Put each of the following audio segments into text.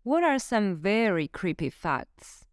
What are some very creepy facts?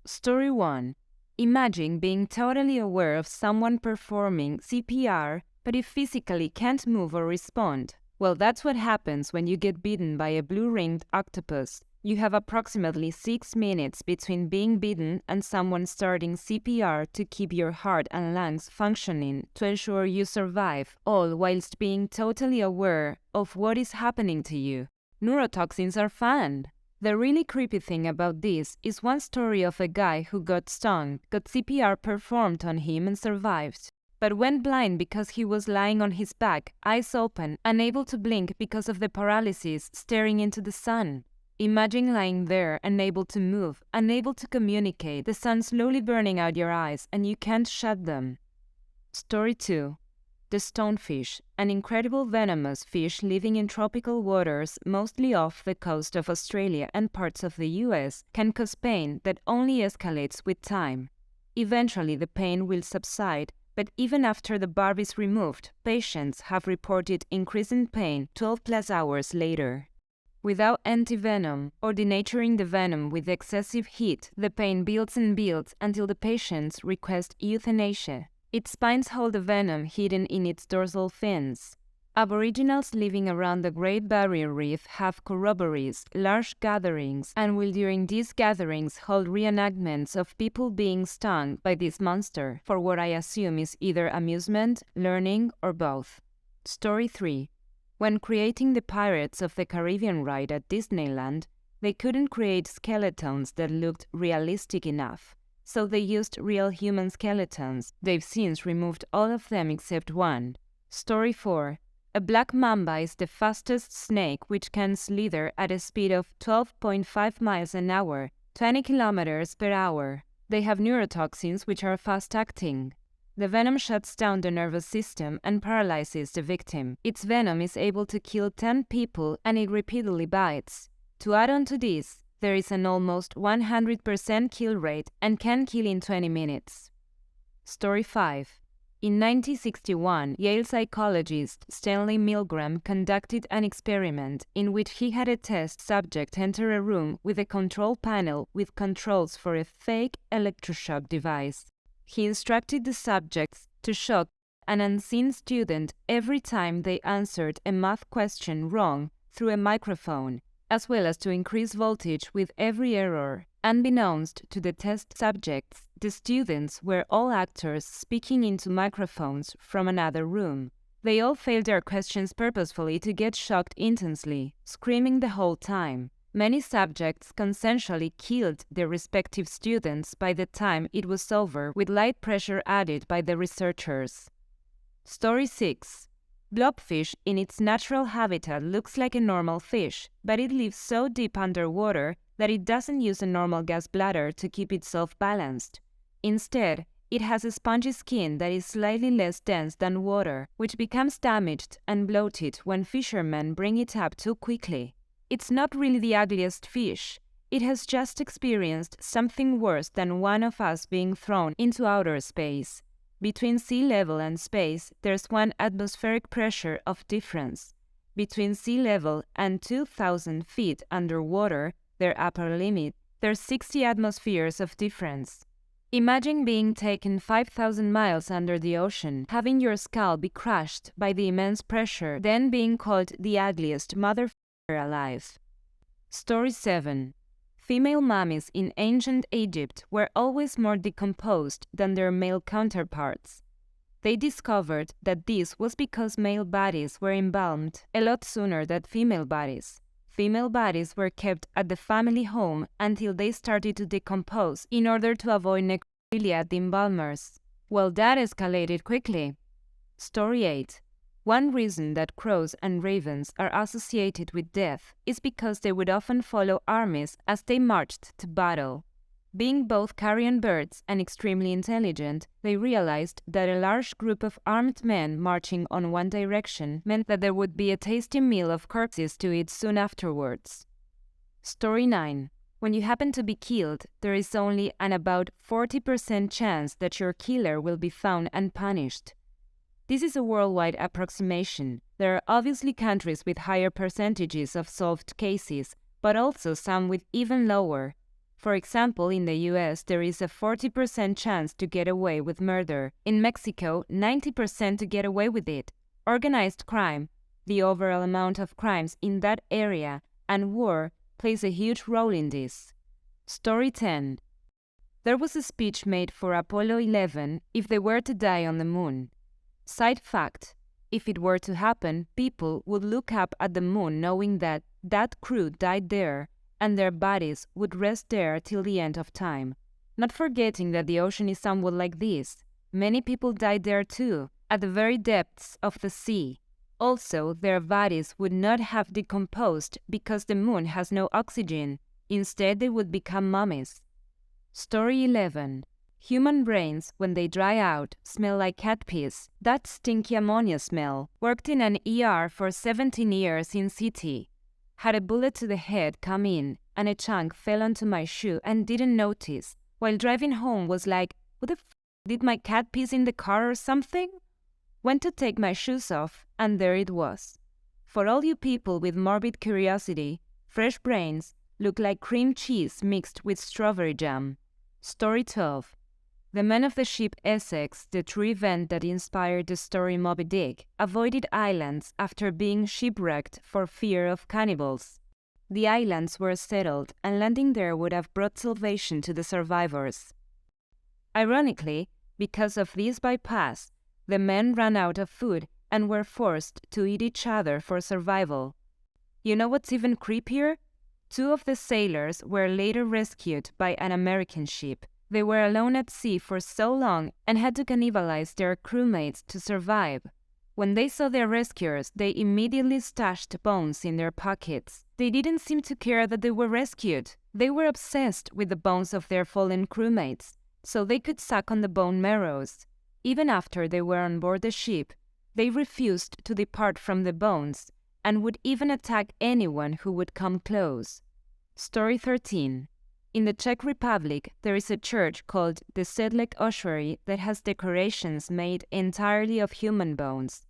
Story 1. Imagine being totally aware of someone performing CPR, but you physically can't move or respond. Well, that's what happens when you get bitten by a blue-ringed octopus. You have approximately 6 minutes between being bitten and someone starting CPR to keep your heart and lungs functioning to ensure you survive, all whilst being totally aware of what is happening to you. Neurotoxins are fun. The really creepy thing about this is one story of a guy who got stung, got CPR performed on him and survived, but went blind because he was lying on his back, eyes open, unable to blink because of the paralysis, staring into the sun. Imagine lying there, unable to move, unable to communicate, the sun slowly burning out your eyes and you can't shut them. Story 2. The stonefish, an incredible venomous fish living in tropical waters mostly off the coast of Australia and parts of the US, can cause pain that only escalates with time. Eventually the pain will subside, but even after the barb is removed, patients have reported increasing pain 12+ hours later. Without antivenom or denaturing the venom with excessive heat, the pain builds and builds until the patients request euthanasia. Its spines hold the venom hidden in its dorsal fins. Aboriginals living around the Great Barrier Reef have corroborees, large gatherings, and will during these gatherings hold reenactments of people being stung by this monster, for what I assume is either amusement, learning, or both. Story 3. When creating the Pirates of the Caribbean ride at Disneyland, they couldn't create skeletons that looked realistic enough. So they used real human skeletons. They've since removed all of them except one. Story 4. A black mamba is the fastest snake which can slither at a speed of 12.5 miles an hour, 20 kilometers per hour. They have neurotoxins which are fast-acting. The venom shuts down the nervous system and paralyzes the victim. Its venom is able to kill 10 people and it repeatedly bites. To add on to this, there is an almost 100% kill rate and can kill in 20 minutes. Story 5. In 1961, Yale psychologist Stanley Milgram conducted an experiment in which he had a test subject enter a room with a control panel with controls for a fake electroshock device. He instructed the subjects to shock an unseen student every time they answered a math question wrong through a microphone, as well as to increase voltage with every error. Unbeknownst to the test subjects, the students were all actors speaking into microphones from another room. They all failed their questions purposefully to get shocked intensely, screaming the whole time. Many subjects consensually killed their respective students by the time it was over, with light pressure added by the researchers. Story 6. Blobfish in its natural habitat looks like a normal fish, but it lives so deep underwater that it doesn't use a normal gas bladder to keep itself balanced. Instead, it has a spongy skin that is slightly less dense than water, which becomes damaged and bloated when fishermen bring it up too quickly. It's not really the ugliest fish. It has just experienced something worse than one of us being thrown into outer space. Between sea level and space, there's 1 atmospheric pressure of difference. Between sea level and 2,000 feet underwater, their upper limit, there's 60 atmospheres of difference. Imagine being taken 5,000 miles under the ocean, having your skull be crushed by the immense pressure, then being called the ugliest motherfucker alive. Story 7. Female mummies in ancient Egypt were always more decomposed than their male counterparts. They discovered that this was because male bodies were embalmed a lot sooner than female bodies. Female bodies were kept at the family home until they started to decompose in order to avoid necrophilia at the embalmers. Well, that escalated quickly. Story 8. One reason that crows and ravens are associated with death is because they would often follow armies as they marched to battle. Being both carrion birds and extremely intelligent, they realized that a large group of armed men marching on one direction meant that there would be a tasty meal of corpses to eat soon afterwards. Story 9. When you happen to be killed, there is only an about 40% chance that your killer will be found and punished. This is a worldwide approximation. There are obviously countries with higher percentages of solved cases, but also some with even lower. For example, in the US, there is a 40% chance to get away with murder. In Mexico, 90% to get away with it. Organized crime, the overall amount of crimes in that area, and war plays a huge role in this. Story 10. There was a speech made for Apollo 11 if they were to die on the moon. Side fact, if it were to happen, people would look up at the moon knowing that that crew died there, and their bodies would rest there till the end of time. Not forgetting that the ocean is somewhat like this. Many people died there too, at the very depths of the sea. Also, their bodies would not have decomposed because the moon has no oxygen. Instead, they would become mummies. Story 11. Human brains, when they dry out, smell like cat piss. That stinky ammonia smell. Worked in an ER for 17 years in city. Had a bullet to the head come in, and a chunk fell onto my shoe and didn't notice. While driving home was like, what the f***, did my cat piss in the car or something? Went to take my shoes off, and there it was. For all you people with morbid curiosity, fresh brains look like cream cheese mixed with strawberry jam. Story 12. The men of the ship Essex, the true event that inspired the story Moby Dick, avoided islands after being shipwrecked for fear of cannibals. The islands were settled, and landing there would have brought salvation to the survivors. Ironically, because of this bypass, the men ran out of food and were forced to eat each other for survival. You know what's even creepier? 2 of the sailors were later rescued by an American ship. They were alone at sea for so long and had to cannibalize their crewmates to survive. When they saw their rescuers, they immediately stashed bones in their pockets. They didn't seem to care that they were rescued. They were obsessed with the bones of their fallen crewmates, so they could suck on the bone marrows. Even after they were on board the ship, they refused to depart from the bones and would even attack anyone who would come close. Story 13. In the Czech Republic, there is a church called the Sedlec Ossuary that has decorations made entirely of human bones.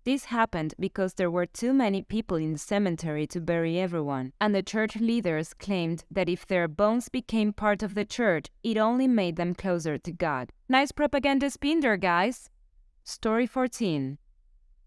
This happened because there were too many people in the cemetery to bury everyone, and the church leaders claimed that if their bones became part of the church, it only made them closer to God. Nice propaganda spin there, guys! Story 14.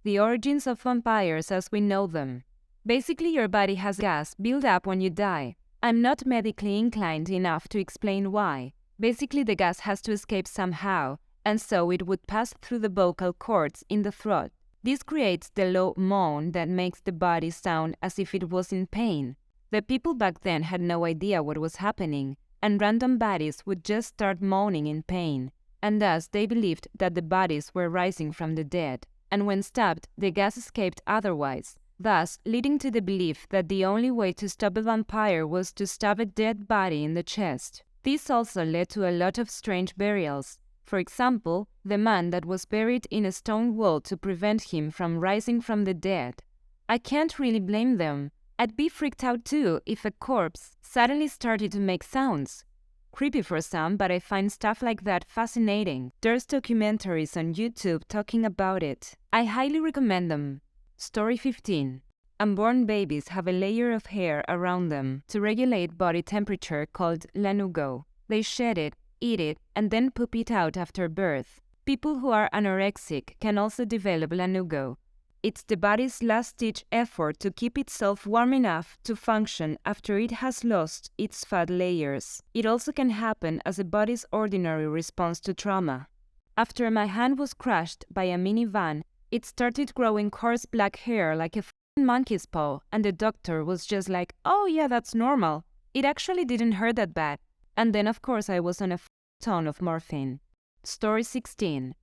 The origins of vampires as we know them. Basically, your body has gas built up when you die. I'm not medically inclined enough to explain why. Basically, the gas has to escape somehow, and so it would pass through the vocal cords in the throat. This creates the low moan that makes the body sound as if it was in pain. The people back then had no idea what was happening, and random bodies would just start moaning in pain, and thus they believed that the bodies were rising from the dead, and when stabbed, the gas escaped otherwise, thus leading to the belief that the only way to stop a vampire was to stab a dead body in the chest. This also led to a lot of strange burials. For example, the man that was buried in a stone wall to prevent him from rising from the dead. I can't really blame them. I'd be freaked out too if a corpse suddenly started to make sounds. Creepy for some, but I find stuff like that fascinating. There's documentaries on YouTube talking about it. I highly recommend them. Story 15. Unborn babies have a layer of hair around them to regulate body temperature called lanugo. They shed it, eat it, and then poop it out after birth. People who are anorexic can also develop lanugo. It's the body's last-ditch effort to keep itself warm enough to function after it has lost its fat layers. It also can happen as a body's ordinary response to trauma. After my hand was crushed by a minivan, it started growing coarse black hair like a monkey's paw, and the doctor was just like, "Oh yeah, that's normal." It actually didn't hurt that bad. And then of course I was on a ton of morphine. Story 16.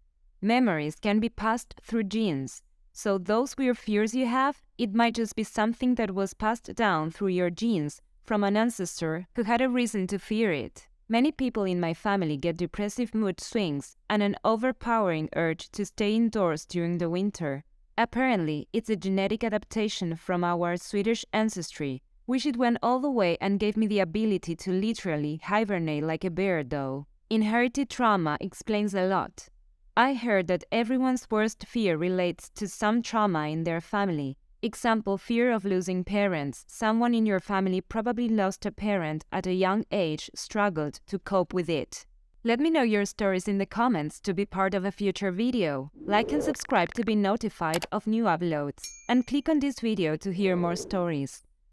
Memories can be passed through genes. So those weird fears you have, it might just be something that was passed down through your genes from an ancestor who had a reason to fear it. Many people in my family get depressive mood swings and an overpowering urge to stay indoors during the winter. Apparently, it's a genetic adaptation from our Swedish ancestry. Wish it went all the way and gave me the ability to literally hibernate like a bear, though. Inherited trauma explains a lot. I heard that everyone's worst fear relates to some trauma in their family. Example, fear of losing parents. Someone in your family probably lost a parent at a young age, struggled to cope with it. Let me know your stories in the comments to be part of a future video. Like and subscribe to be notified of new uploads. And click on this video to hear more stories.